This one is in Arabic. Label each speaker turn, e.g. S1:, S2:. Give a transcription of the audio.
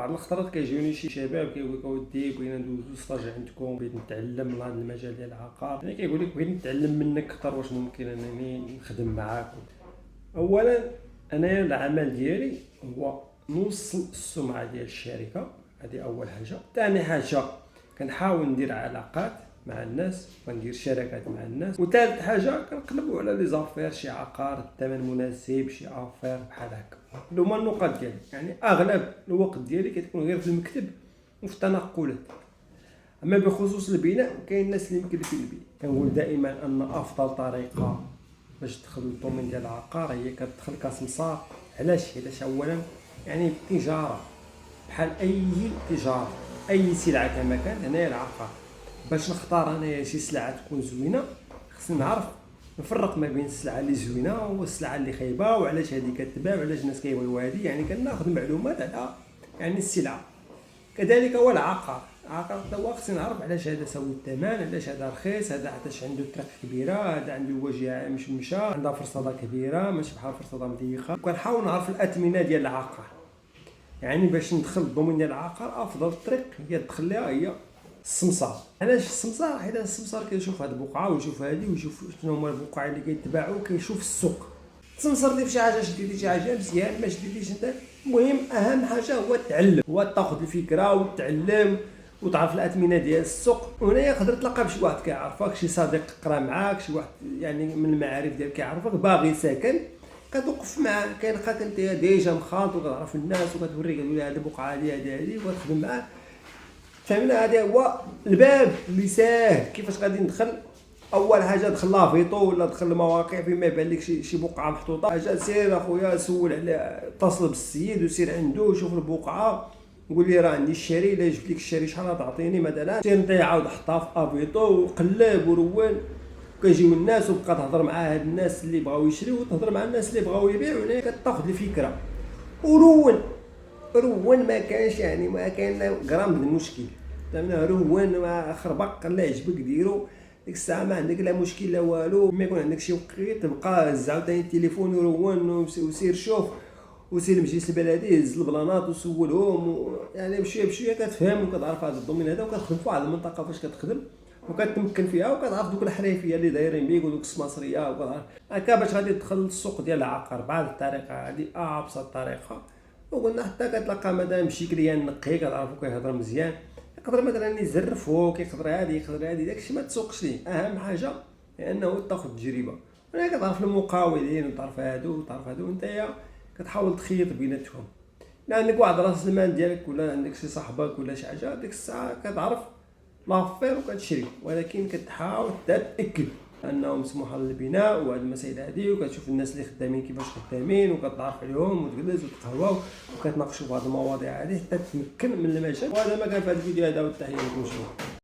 S1: بعض الخطرات كيجيوني شي شباب كيقول لك اودي بغينا ندوزو ستاج عندكم، بغيت نتعلم من هذا المجال ديال العقار. يعني كيقول لك بغيت نتعلم منك اكثر، واش ممكن انني نخدم معاك؟ اولا انا العمل ديالي هو نوصل السمعه ديال الشركه، هذه اول حاجه. ثاني حاجه كنحاول ندير علاقات مع الناس وندير شراكات مع الناس. وثالث حاجه كنقلبوا على لي زافير، شي عقار الثمن مناسب، شي افير بحال هكا. هما النقاط ديالي. يعني اغلب الوقت ديالي كتكون غير في المكتب وفي التنقلات. اما بخصوص البناء كاين الناس اللي يمكن في البناء، كنقول دائما ان افضل طريقه باش تدخل للدومين ديال العقار هي كتدخل كسمسار. علاش اولا يعني التجاره بحال اي تجاره، اي سلعه كما كان هنايا العقار. باش نختار انايا شي سلعه تكون زوينه خصني نعرف نفرق ما بين السلعه اللي زوينه والسلعه اللي خايبه، وعلاش هذه كتباع وعلاش الناس كيبغيو هذه. يعني كناخذ معلومات على يعني السلعه. كذلك هو العقار حتى هو خصني نعرف علاش هذا ساوي الثمن، علاش هذا رخيص، هذا علاش عنده طريق كبيره، هذا عنده واجهه مشمشه، عندها فرصه كبيره ماشي بحال فرصه مضيقه. كنحاول نعرف الاثمنه ديال العقار. يعني باش ندخل الضمن ديال العقار افضل طريق هي تدخل لها هي السمسار. علاش السمسار؟ حيت السمسار كيشوف هاد البقعه ويشوف هذه ويشوف شنو هما البقع اللي كيتباعوا، كيشوف السوق. السمسار اللي فشي حاجه شديتي شي حاجه مزيان ما شديتيش انت. المهم اهم حاجه هو التعلم، هو تاخذ الفكره وتعلم وتعرف الاثمنه ديال السوق. وهنا يقدر تلقى بشي واحد كيعرفك، شي صديق قرا معاك، شي واحد يعني من المعارف ديالك كيعرفك باغي ساكن، كتوقف معاه كيلقاك انت ديجا مخالط وكتعرف الناس وكتوريه كتقول هذه البقعه هذه وكتخدم معاه. فهمنا؟ هذا هو الباب اللي ساهل. كيفاش غادي ندخل؟ اول حاجه دخل لافيطو ولا دخل المواقع فيما يبان لك شي بقعه محطوطه، حاجه سير اخويا سول على، اتصل بالسيد وسير عنده وشوف البقعه، قول لي راه عندي الشاري، الا جبت لك الشاري شحال تعطيني مثلا. سير انت عاود حطها في افيطو وقلب ورون. كيجيو الناس وبقى تهضر مع هاد الناس اللي بغاو يشريو وتهضر مع الناس اللي بغاو يبيعوا. هنا كتاخذ الفكره ورون. ما كانش يعني ما كاين غرام من المشكل. فهمنا؟ رون ما خربق اللي عجبك ديرو. ديك الساعه ما عندك لا مشكل لا والو. ما يكون عندك شي وقيت تبقى هز عاوتاني التليفون ورون وسير شوف، وسير المجلس البلدي هز البلانات وسولهم يعني بشويه بشويه كتفهم وكتعرف هذا الدومين هذا، وكتخدم في واحد المنطقه فاش كتخدم وكتمكن فيها، وكتعرف دوك الحريفيه اللي دايرين بيك ودوك السماسريه وكتعرف هكا باش غادي تدخل للسوق ديال العقار بهذه الطريقه. هذه ابسط طريقه. وقلنا حتى كتلقى مدام شي كليان نقي كتعرفو كيهضر مزيان، يقدر مثلا يزرفوك، يقدر هادي داكشي ما تسوقش ليه. اهم حاجه هي انه تاخذ تجربه. انا كتعرف المقاولين وتعرف هادو وتعرف هادو، انت كتحاول تخيط بيناتهم. لا عندك واحد راس المال ديالك ولا عندك شي صاحبك ولا شي حاجه، ديك الساعه كتعرف لافير وكتشري، ولكن كتحاول تتاكد انه مسموح للبناء وهاد المسائل هادي، وكتشوف الناس اللي خدامين كيفاش خدامين وكتعرف عليهم وتجلس وتقهواو وكتناقشوا في هاد المواضيع هادي حتى تتمكن من المجال. وهذا ما كان في هاد الفيديو هذا، والتحيه لكم. شكرا.